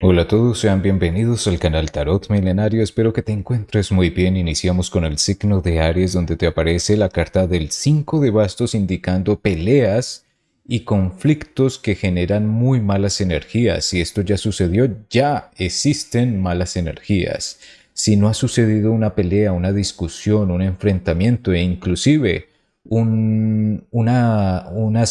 Hola a todos, sean bienvenidos al canal Tarot Milenario. Espero que te encuentres muy bien. Iniciamos con el signo de Aries, donde te aparece la carta del 5 de bastos indicando peleas y conflictos que generan muy malas energías. Si esto ya sucedió, ya existen malas energías. Si no ha sucedido una pelea, una discusión, un enfrentamiento e inclusive unas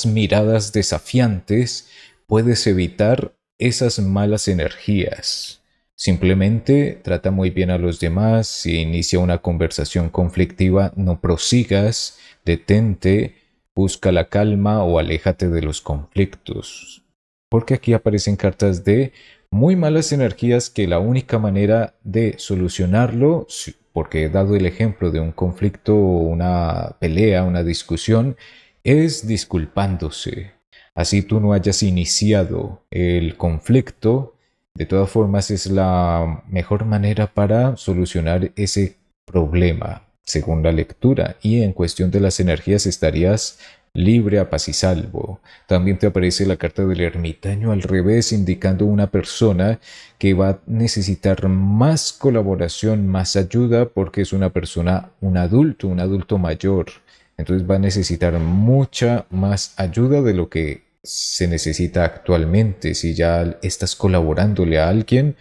miradas desafiantes, puedes evitar esas malas energías. Simplemente trata muy bien a los demás. Si inicia una conversación conflictiva, no prosigas, detente, busca la calma o aléjate de los conflictos. Porque aquí aparecen cartas de muy malas energías que la única manera de solucionarlo, porque he dado el ejemplo de un conflicto, una pelea, una discusión, es disculpándose. Así tú no hayas iniciado el conflicto, de todas formas es la mejor manera para solucionar ese problema, según la lectura. Y en cuestión de las energías estarías libre, a paz y salvo. También te aparece la carta del ermitaño al revés, indicando una persona que va a necesitar más colaboración, más ayuda, porque es una persona, un adulto mayor. Entonces va a necesitar mucha más ayuda de lo que se necesita actualmente. Si ya estás colaborándole a alguien,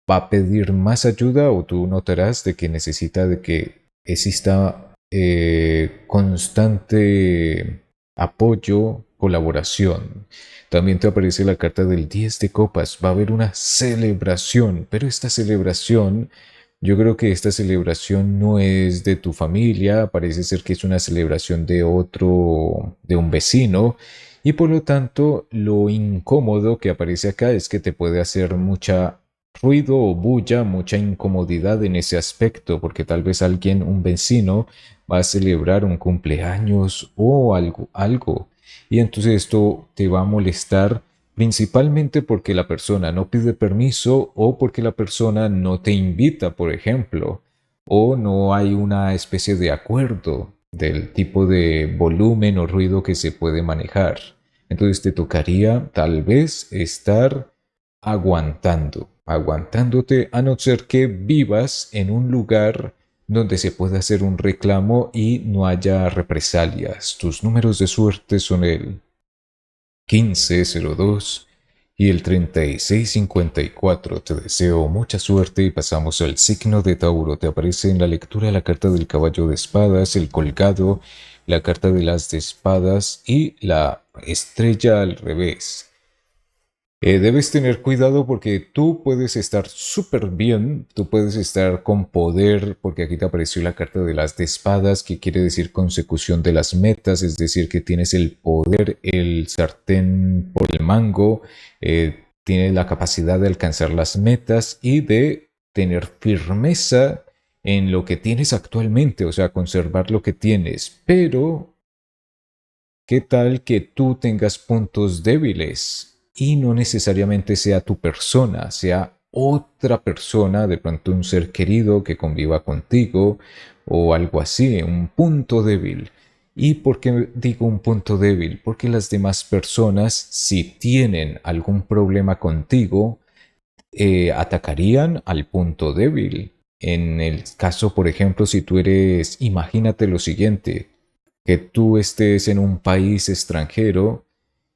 va a pedir más ayuda o tú notarás de que necesita de que exista constante apoyo, colaboración. También te aparece la carta del 10 de copas. Va a haber una celebración, pero esta celebración, yo creo que esta celebración no es de tu familia, parece ser que es una celebración de otro, de un vecino, y por lo tanto lo incómodo que aparece acá es que te puede hacer mucha ruido o bulla, mucha incomodidad en ese aspecto, porque tal vez alguien, un vecino, va a celebrar un cumpleaños o algo, y entonces esto te va a molestar principalmente porque la persona no pide permiso o porque la persona no te invita, por ejemplo, o no hay una especie de acuerdo del tipo de volumen o ruido que se puede manejar. Entonces te tocaría tal vez estar aguantándote, a no ser que vivas en un lugar donde se pueda hacer un reclamo y no haya represalias. Tus números de suerte son el 1502 y el 3654. Te deseo mucha suerte y pasamos al signo de Tauro. Te aparece en la lectura la carta del caballo de espadas, el colgado, la carta de las de espadas y la estrella al revés. Debes tener cuidado porque tú puedes estar súper bien, tú puedes estar con poder, porque aquí te apareció la carta de las de espadas, que quiere decir consecución de las metas, es decir, que tienes el poder, el sartén por el mango, tienes la capacidad de alcanzar las metas y de tener firmeza en lo que tienes actualmente, o sea, conservar lo que tienes, pero ¿qué tal que tú tengas puntos débiles y no necesariamente sea tu persona, sea otra persona, de pronto un ser querido que conviva contigo o algo así, un punto débil? ¿Y por qué digo un punto débil? Porque las demás personas, si tienen algún problema contigo, atacarían al punto débil. En el caso, por ejemplo, si tú eres, imagínate lo siguiente, que tú estés en un país extranjero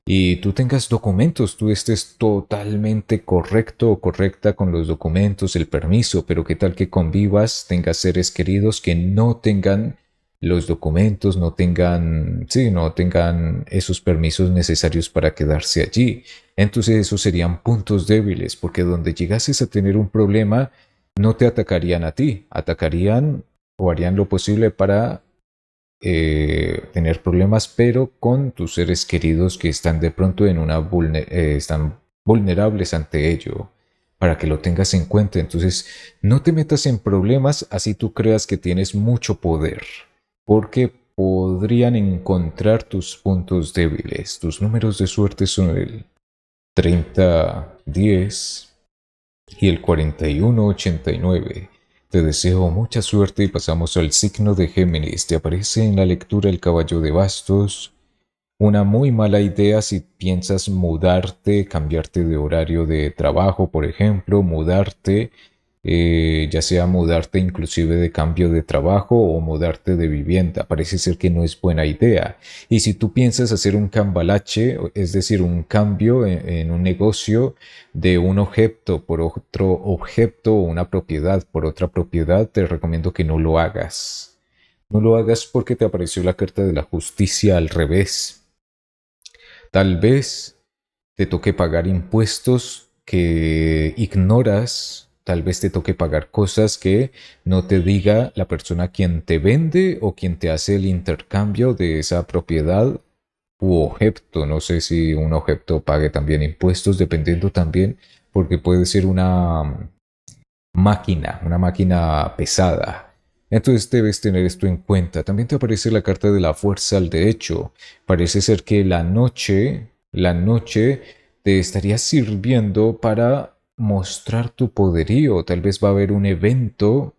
y tú tengas documentos, tú estés totalmente correcto o correcta con los documentos, el permiso, pero qué tal que convivas, tengas seres queridos que no tengan los documentos, no tengan, sí, no tengan esos permisos necesarios para quedarse allí. Entonces esos serían puntos débiles, porque donde llegases a tener un problema, no te atacarían a ti, atacarían o harían lo posible para tener problemas, pero con tus seres queridos que están de pronto en una están vulnerables ante ello, para que lo tengas en cuenta. Entonces, no te metas en problemas así tú creas que tienes mucho poder, porque podrían encontrar tus puntos débiles. Tus números de suerte son el 3010 y el 4189. Te deseo mucha suerte y pasamos al signo de Géminis. Te aparece en la lectura el caballo de bastos, una muy mala idea si piensas mudarte, cambiarte de horario de trabajo, por ejemplo, mudarte, ya sea mudarte inclusive de cambio de trabajo o mudarte de vivienda. Parece ser que no es buena idea. Y si tú piensas hacer un cambalache, es decir, un cambio en un negocio de un objeto por otro objeto o una propiedad por otra propiedad, te recomiendo que no lo hagas. No lo hagas porque te apareció la carta de la justicia al revés. Tal vez te toque pagar impuestos que ignoras, tal vez te toque pagar cosas que no te diga la persona quien te vende o quien te hace el intercambio de esa propiedad u objeto. No sé si un objeto pague también impuestos, dependiendo también, porque puede ser una máquina pesada. Entonces debes tener esto en cuenta. También te aparece la carta de la fuerza al derecho. Parece ser que la noche te estaría sirviendo para mostrar tu poderío. Tal vez va a haber un evento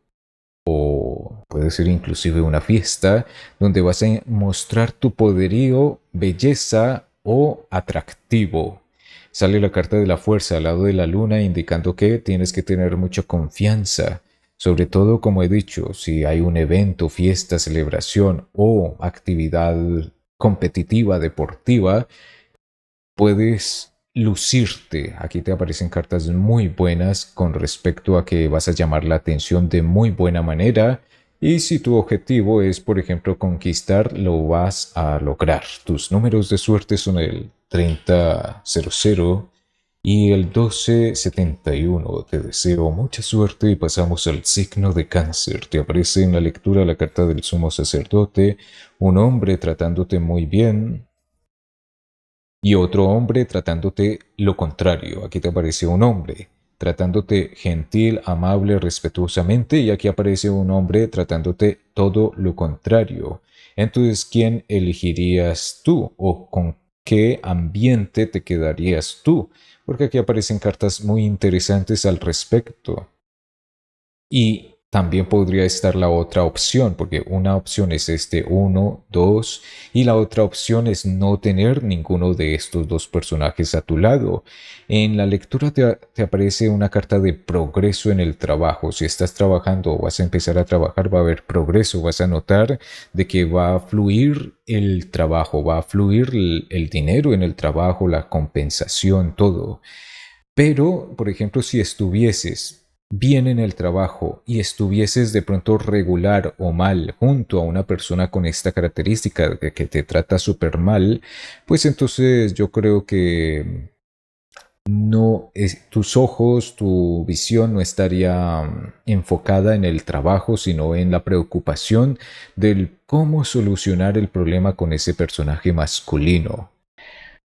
o puede ser inclusive una fiesta donde vas a mostrar tu poderío, belleza o atractivo. Sale la carta de la fuerza al lado de la luna indicando que tienes que tener mucha confianza. Sobre todo, como he dicho, si hay un evento, fiesta, celebración o actividad competitiva, deportiva, puedes lucirte. Aquí te aparecen cartas muy buenas con respecto a que vas a llamar la atención de muy buena manera. Y si tu objetivo es, por ejemplo, conquistar, lo vas a lograr. Tus números de suerte son el 3000 y el 1271. Te deseo mucha suerte y pasamos al signo de Cáncer. Te aparece en la lectura la carta del sumo sacerdote, un hombre tratándote muy bien, y otro hombre tratándote lo contrario. Aquí te aparece un hombre tratándote gentil, amable, respetuosamente, y aquí aparece un hombre tratándote todo lo contrario. Entonces, ¿quién elegirías tú o con qué ambiente te quedarías tú? Porque aquí aparecen cartas muy interesantes al respecto. Y también podría estar la otra opción, porque una opción es este uno, 2, y la otra opción es no tener ninguno de estos dos personajes a tu lado. En la lectura te aparece una carta de progreso en el trabajo. Si estás trabajando o vas a empezar a trabajar, va a haber progreso. Vas a notar de que va a fluir el trabajo, va a fluir el dinero en el trabajo, la compensación, todo. Pero, por ejemplo, si estuvieses bien en el trabajo y estuvieses de pronto regular o mal junto a una persona con esta característica de que te trata súper mal, pues entonces yo creo que no tus ojos, tu visión no estaría enfocada en el trabajo, sino en la preocupación del cómo solucionar el problema con ese personaje masculino.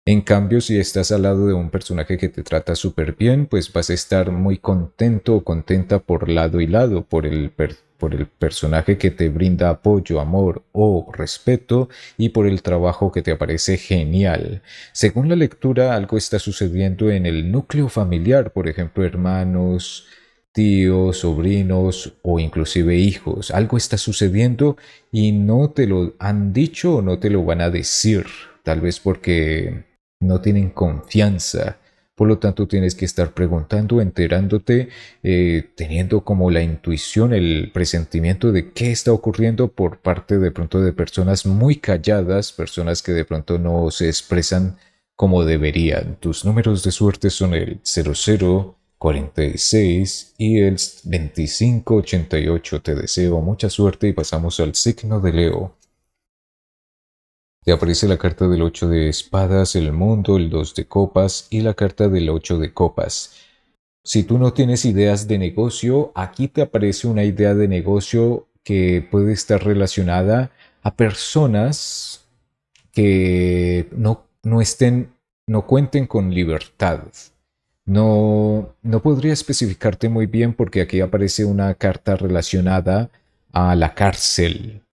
En cambio, si estás al lado de un personaje que te trata súper bien, pues vas a estar muy contento o contenta por lado y lado, por el personaje que te brinda apoyo, amor o respeto y por el trabajo que te parece genial. Según la lectura, algo está sucediendo en el núcleo familiar, por ejemplo, hermanos, tíos, sobrinos o inclusive hijos. Algo está sucediendo y no te lo han dicho o no te lo van a decir. Tal vez porque no tienen confianza. Por lo tanto, tienes que estar preguntando, enterándote, teniendo como la intuición, el presentimiento de qué está ocurriendo por parte de pronto de personas muy calladas, personas que de pronto no se expresan como deberían. Tus números de suerte son el 0046 y el 2588. Te deseo mucha suerte y pasamos al signo de Leo. Te aparece la carta del 8 de espadas, el mundo, el 2 de copas y la carta del 8 de copas. Si tú no tienes ideas de negocio, aquí te aparece una idea de negocio que puede estar relacionada a personas que no cuenten con libertad. No podría especificarte muy bien porque aquí aparece una carta relacionada a la cárcel.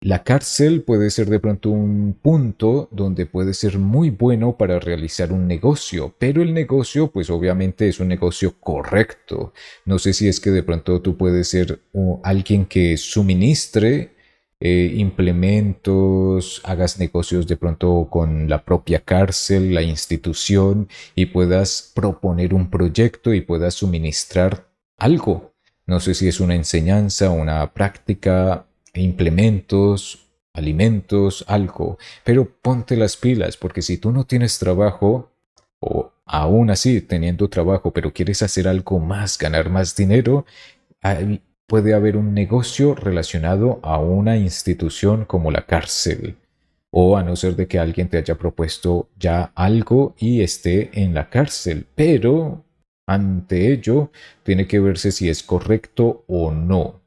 La cárcel puede ser de pronto un punto donde puede ser muy bueno para realizar un negocio, pero el negocio pues obviamente es un negocio correcto. No sé si es que de pronto tú puedes ser alguien que suministre implementos, hagas negocios de pronto con la propia cárcel, la institución y puedas proponer un proyecto y puedas suministrar algo. No sé si es una enseñanza, una práctica, implementos, alimentos, algo. Pero ponte las pilas, porque si tú no tienes trabajo, o aún así teniendo trabajo, pero quieres hacer algo más, ganar más dinero, puede haber un negocio relacionado a una institución como la cárcel. O a no ser de que alguien te haya propuesto ya algo y esté en la cárcel. Pero ante ello, tiene que verse si es correcto o no.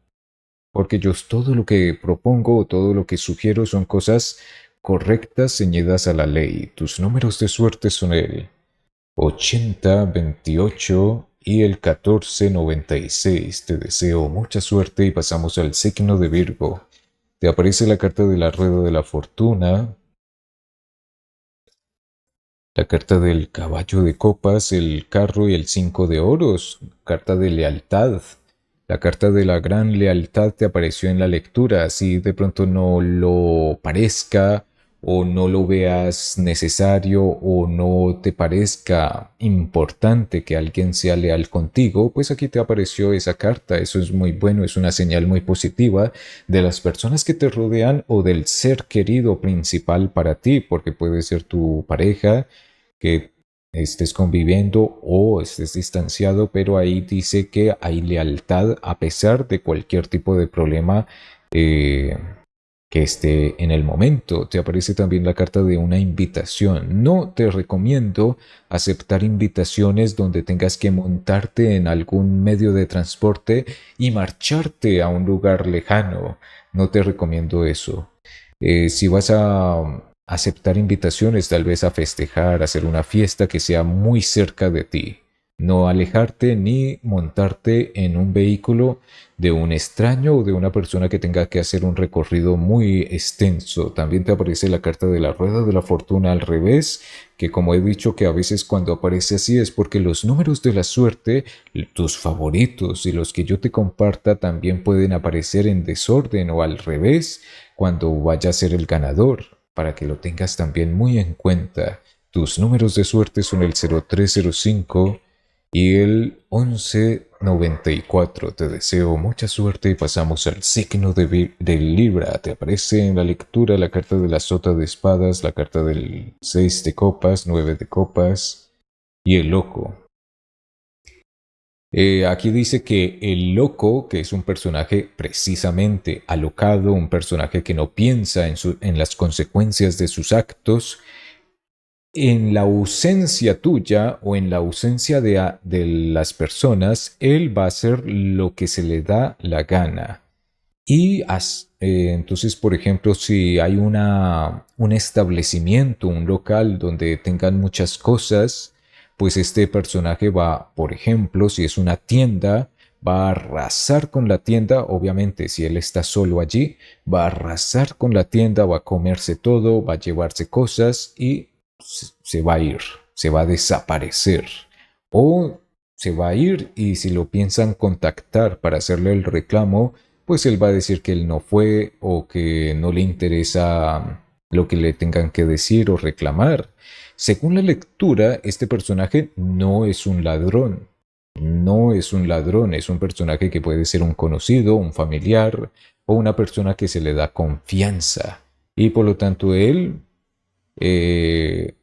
Porque yo todo lo que propongo o todo lo que sugiero son cosas correctas ceñidas a la ley. Tus números de suerte son el 80, 28 y el 1496. Te deseo mucha suerte y pasamos al signo de Virgo. Te aparece la carta de la rueda de la fortuna, la carta del caballo de copas, el carro y el 5 de oros, carta de lealtad. La carta de la gran lealtad te apareció en la lectura, así de pronto no lo parezca o no lo veas necesario o no te parezca importante que alguien sea leal contigo, pues aquí te apareció esa carta. Eso es muy bueno, es una señal muy positiva de las personas que te rodean o del ser querido principal para ti, porque puede ser tu pareja, que estés conviviendo o estés distanciado, pero ahí dice que hay lealtad a pesar de cualquier tipo de problema eh, que esté en el momento. Te aparece también la carta de una invitación. No te recomiendo aceptar invitaciones donde tengas que montarte en algún medio de transporte y marcharte a un lugar lejano. No te recomiendo eso. Si vas a aceptar invitaciones, tal vez a festejar, a hacer una fiesta que sea muy cerca de ti. No alejarte ni montarte en un vehículo de un extraño o de una persona que tenga que hacer un recorrido muy extenso. También te aparece la carta de la rueda de la fortuna al revés, que como he dicho que a veces cuando aparece así es porque los números de la suerte, tus favoritos y los que yo te comparta también pueden aparecer en desorden o al revés cuando vaya a ser el ganador, para que lo tengas también muy en cuenta. Tus números de suerte son el 0305 y el 1194. Te deseo mucha suerte y pasamos al signo de Libra. Te aparece en la lectura la carta de la sota de espadas, la carta del 6 de copas, 9 de copas y el loco. Aquí dice que el loco, que es un personaje precisamente alocado, un personaje que no piensa en las consecuencias de sus actos, en la ausencia tuya o en la ausencia de las personas, él va a hacer lo que se le da la gana. Y entonces, por ejemplo, si hay un establecimiento, un local donde tengan muchas cosas, pues este personaje va, por ejemplo, si es una tienda, va a arrasar con la tienda. Obviamente, si él está solo allí, va a arrasar con la tienda, va a comerse todo, va a llevarse cosas y se va a ir, se va a desaparecer. O se va a ir y si lo piensan contactar para hacerle el reclamo, pues él va a decir que él no fue o que no le interesa lo que le tengan que decir o reclamar. Según la lectura, este personaje no es un ladrón. No es un ladrón, es un personaje que puede ser un conocido, un familiar o una persona que se le da confianza. Y por lo tanto él eh,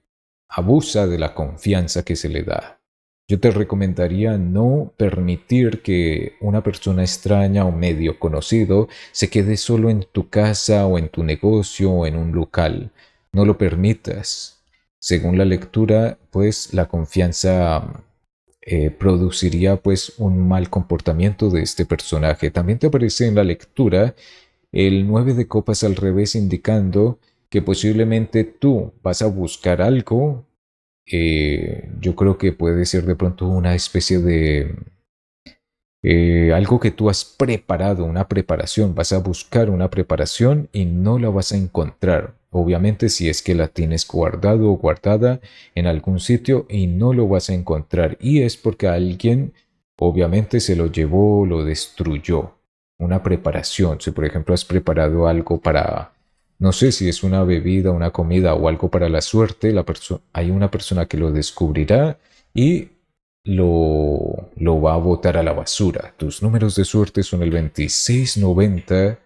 abusa de la confianza que se le da. Yo te recomendaría no permitir que una persona extraña o medio conocido se quede solo en tu casa o en tu negocio o en un local. No lo permitas. Según la lectura, pues la confianza produciría pues un mal comportamiento de este personaje. También te aparece en la lectura el 9 de copas al revés indicando que posiblemente tú vas a buscar algo. Yo creo que puede ser de pronto una especie de algo que tú has preparado, una preparación. Vas a buscar una preparación y no la vas a encontrar. Obviamente si es que la tienes guardado o guardada en algún sitio y no lo vas a encontrar. Y es porque alguien obviamente se lo llevó, lo destruyó. una preparación. Si por ejemplo has preparado algo para, no sé si es una bebida, una comida o algo para la suerte, hay una persona que lo descubrirá y lo va a botar a la basura. Tus números de suerte son el 2690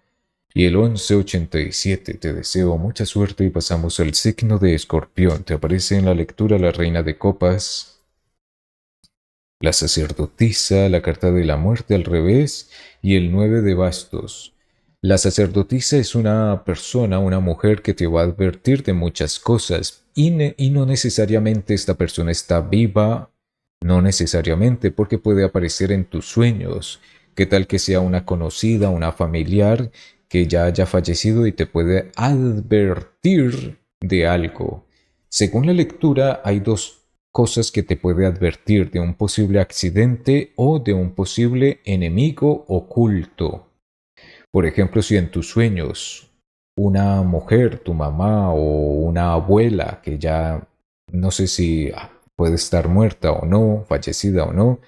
y el 1187. Te deseo mucha suerte y pasamos al signo de Escorpión. Te aparece en la lectura la Reina de Copas, la Sacerdotisa, la Carta de la Muerte al revés y el 9 de Bastos. La sacerdotisa es una persona, una mujer que te va a advertir de muchas cosas y no necesariamente esta persona está viva, no necesariamente porque puede aparecer en tus sueños. ¿Qué tal que sea una conocida, una familiar que ya haya fallecido y te puede advertir de algo? Según la lectura, hay dos cosas que te puede advertir de un posible accidente o de un posible enemigo oculto. Por ejemplo, si en tus sueños una mujer, tu mamá o una abuela que ya no sé si puede estar muerta o no, fallecida o no,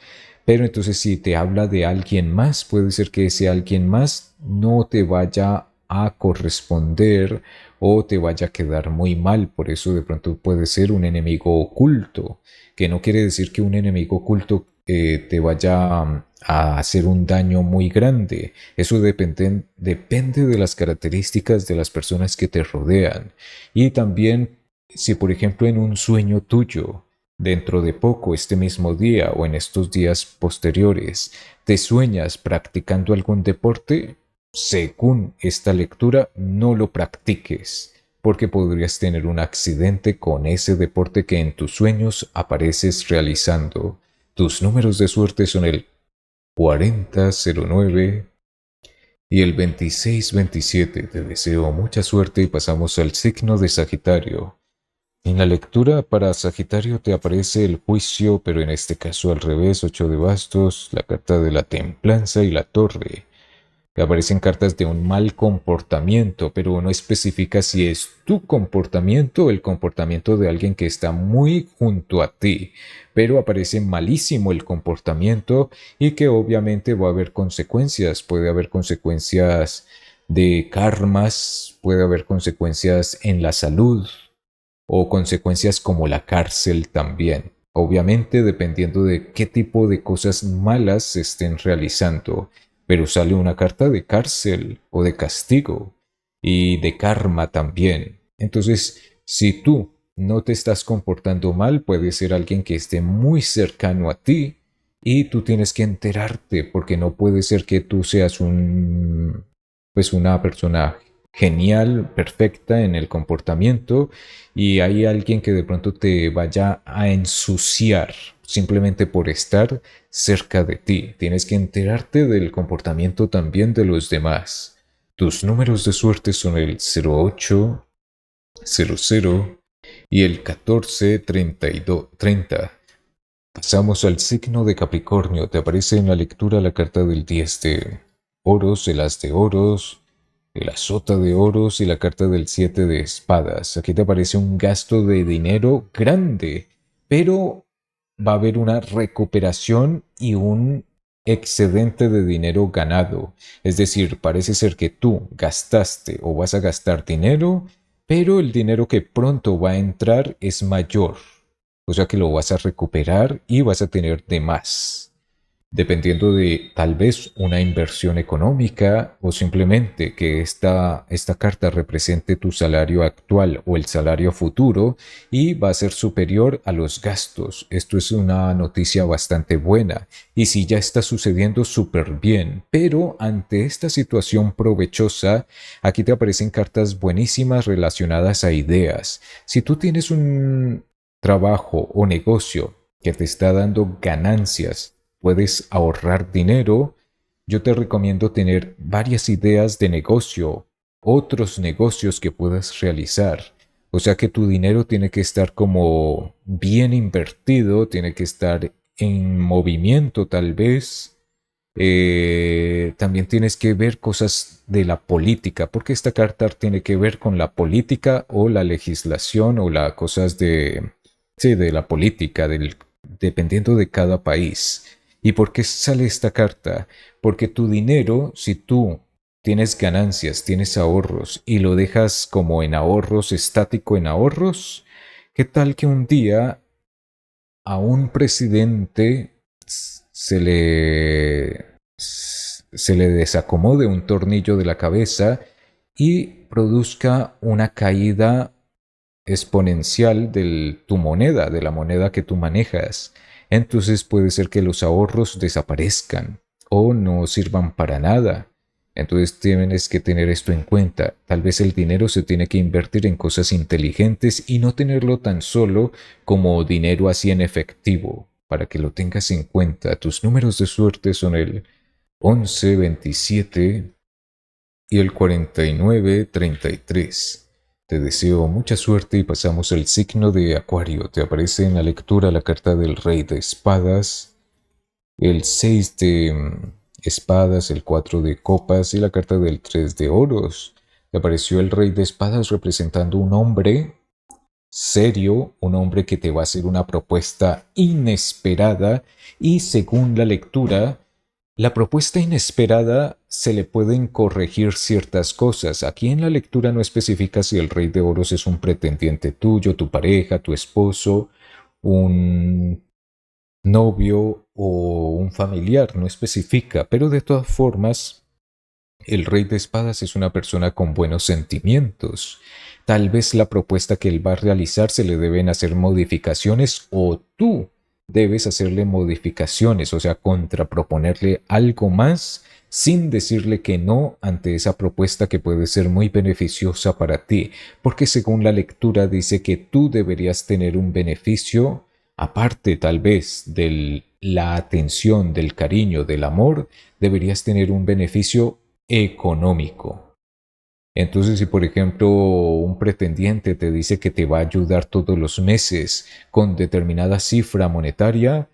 pero entonces si te habla de alguien más, puede ser que ese alguien más no te vaya a corresponder o te vaya a quedar muy mal. Por eso de pronto puede ser un enemigo oculto, que no quiere decir que un enemigo oculto te vaya a hacer un daño muy grande. Eso depende de las características de las personas que te rodean. Y también si por ejemplo en un sueño tuyo, dentro de poco, este mismo día o en estos días posteriores, te sueñas practicando algún deporte, según esta lectura, no lo practiques, porque podrías tener un accidente con ese deporte que en tus sueños apareces realizando. Tus números de suerte son el 4009 y el 2627. Te deseo mucha suerte y pasamos al signo de Sagitario. En la lectura para Sagitario te aparece el juicio, pero en este caso al revés, 8 de bastos, la carta de la templanza y la torre. Te aparecen cartas de un mal comportamiento, pero no especifica si es tu comportamiento o el comportamiento de alguien que está muy junto a ti. Pero aparece malísimo el comportamiento y que obviamente va a haber consecuencias. Puede haber consecuencias de karmas, puede haber consecuencias en la salud o consecuencias como la cárcel también. Obviamente dependiendo de qué tipo de cosas malas se estén realizando, pero sale una carta de cárcel o de castigo y de karma también. Entonces, si tú no te estás comportando mal, puede ser alguien que esté muy cercano a ti y tú tienes que enterarte porque no puede ser que tú seas pues una persona genial, perfecta en el comportamiento y hay alguien que de pronto te vaya a ensuciar simplemente por estar cerca de ti. Tienes que enterarte del comportamiento también de los demás. Tus números de suerte son el 08, 00 y el 14, 32, 30. Pasamos al signo de Capricornio. Te aparece en la lectura la carta del 10 de oros, el as de oros, la sota de oros y la carta del 7 de espadas. Aquí te aparece un gasto de dinero grande, pero va a haber una recuperación y un excedente de dinero ganado. Es decir, parece ser que tú gastaste o vas a gastar dinero, pero el dinero que pronto va a entrar es mayor. O sea que lo vas a recuperar y vas a tener de más dependiendo de tal vez una inversión económica o simplemente que esta carta represente tu salario actual o el salario futuro y va a ser superior a los gastos. Esto es una noticia bastante buena y si ya está sucediendo súper bien, pero ante esta situación provechosa, aquí te aparecen cartas buenísimas relacionadas a ideas. Si tú tienes un trabajo o negocio que te está dando ganancias, puedes ahorrar dinero, yo te recomiendo tener varias ideas de negocio, otros negocios que puedas realizar. O sea que tu dinero tiene que estar como bien invertido, tiene que estar en movimiento tal vez. También tienes que ver cosas de la política, porque esta carta tiene que ver con la política o la legislación o las cosas de, sí, de la política, dependiendo de cada país. ¿Y por qué sale esta carta? Porque tu dinero, si tú tienes ganancias, tienes ahorros y lo dejas como en ahorros, estático en ahorros, ¿qué tal que un día a un presidente se le desacomode un tornillo de la cabeza y produzca una caída exponencial de tu moneda, de la moneda que tú manejas? Entonces puede ser que los ahorros desaparezcan o no sirvan para nada. Entonces tienes que tener esto en cuenta. Tal vez el dinero se tiene que invertir en cosas inteligentes y no tenerlo tan solo como dinero así en efectivo, para que lo tengas en cuenta. Tus números de suerte son el 11, 27 y el 49, 33. Te deseo mucha suerte y pasamos al signo de Acuario. Te aparece en la lectura la carta del Rey de Espadas, el 6 de espadas, el 4 de copas y la carta del 3 de oros. Te apareció el Rey de Espadas representando un hombre serio, un hombre que te va a hacer una propuesta inesperada y según la lectura, la propuesta inesperada se le pueden corregir ciertas cosas. Aquí en la lectura no especifica si el Rey de Oros es un pretendiente tuyo, tu pareja, tu esposo, un novio o un familiar, no especifica, pero de todas formas, el Rey de Espadas es una persona con buenos sentimientos. Tal vez la propuesta que él va a realizar se le deben hacer modificaciones o tú debes hacerle modificaciones, o sea, contraproponerle algo más sin decirle que no ante esa propuesta que puede ser muy beneficiosa para ti, porque según la lectura dice que tú deberías tener un beneficio aparte tal vez de la atención, del cariño, del amor, deberías tener un beneficio económico. Entonces, si por ejemplo un pretendiente te dice que te va a ayudar todos los meses con determinada cifra monetaria,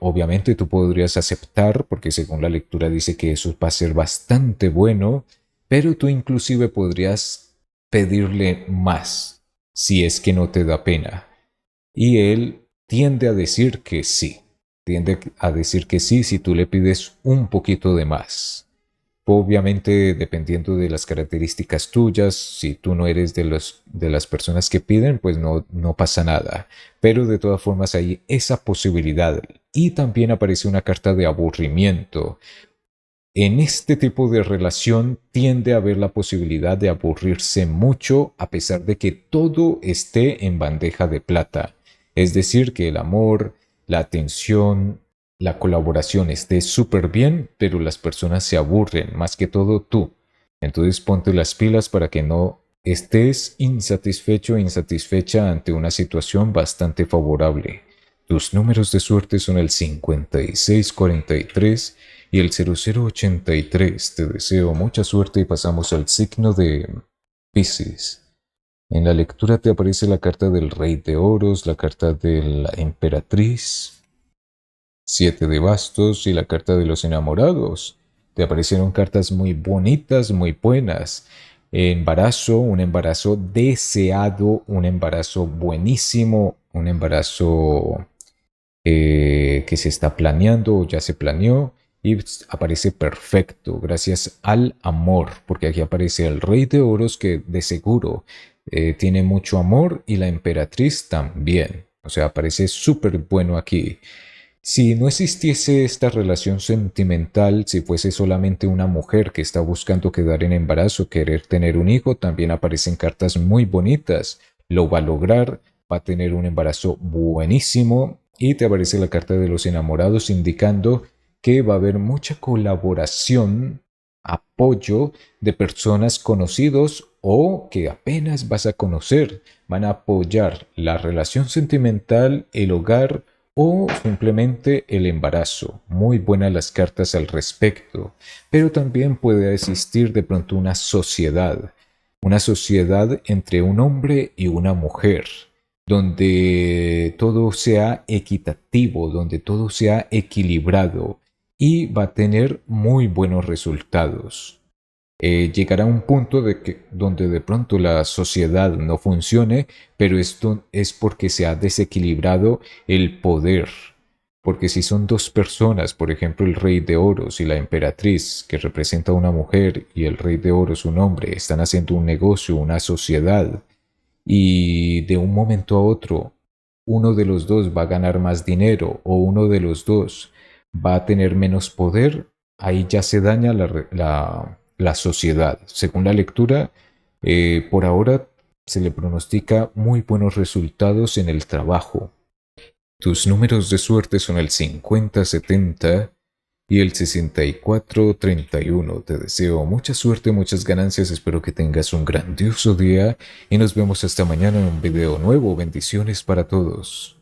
obviamente tú podrías aceptar, porque según la lectura dice que eso va a ser bastante bueno, pero tú inclusive podrías pedirle más, si es que no te da pena. Y él tiende a decir que sí, tiende a decir que sí si tú le pides un poquito de más. Obviamente, dependiendo de las características tuyas, si tú no eres de las personas que piden, pues no pasa nada. Pero de todas formas hay esa posibilidad. Y también aparece una carta de aburrimiento. En este tipo de relación tiende a haber la posibilidad de aburrirse mucho a pesar de que todo esté en bandeja de plata. Es decir, que el amor, la atención, la colaboración esté súper bien, pero las personas se aburren, más que todo tú. Entonces ponte las pilas para que no estés insatisfecho o insatisfecha ante una situación bastante favorable. Tus números de suerte son el 5643 y el 0083. Te deseo mucha suerte y pasamos al signo de Piscis. En la lectura te aparece la carta del Rey de Oros, la carta de la Emperatriz, 7 de bastos y la carta de los enamorados. Te aparecieron cartas muy bonitas, muy buenas. Embarazo, un embarazo deseado, un embarazo buenísimo, un embarazo que se está planeando o ya se planeó y aparece perfecto gracias al amor, porque aquí aparece el Rey de Oros que de seguro tiene mucho amor y la emperatriz también. O sea, aparece súper bueno aquí. Si no existiese esta relación sentimental, si fuese solamente una mujer que está buscando quedar en embarazo, querer tener un hijo, también aparecen cartas muy bonitas. Lo va a lograr, va a tener un embarazo buenísimo y te aparece la carta de los enamorados indicando que va a haber mucha colaboración, apoyo de personas conocidos o que apenas vas a conocer. Van a apoyar la relación sentimental, el hogar o simplemente el embarazo. Muy buenas las cartas al respecto, pero también puede existir de pronto una sociedad entre un hombre y una mujer, donde todo sea equitativo, donde todo sea equilibrado y va a tener muy buenos resultados. Llegará un punto donde de pronto la sociedad no funcione, pero esto es porque se ha desequilibrado el poder. Porque si son dos personas, por ejemplo el rey de oros y la emperatriz, que representa a una mujer, y el rey de oros un hombre, están haciendo un negocio, una sociedad, y de un momento a otro uno de los dos va a ganar más dinero o uno de los dos va a tener menos poder, ahí ya se daña la sociedad. Según la lectura, por ahora se le pronostica muy buenos resultados en el trabajo. Tus números de suerte son el 50-70 y el 64-31. Te deseo mucha suerte, muchas ganancias. Espero que tengas un grandioso día y nos vemos hasta mañana en un video nuevo. Bendiciones para todos.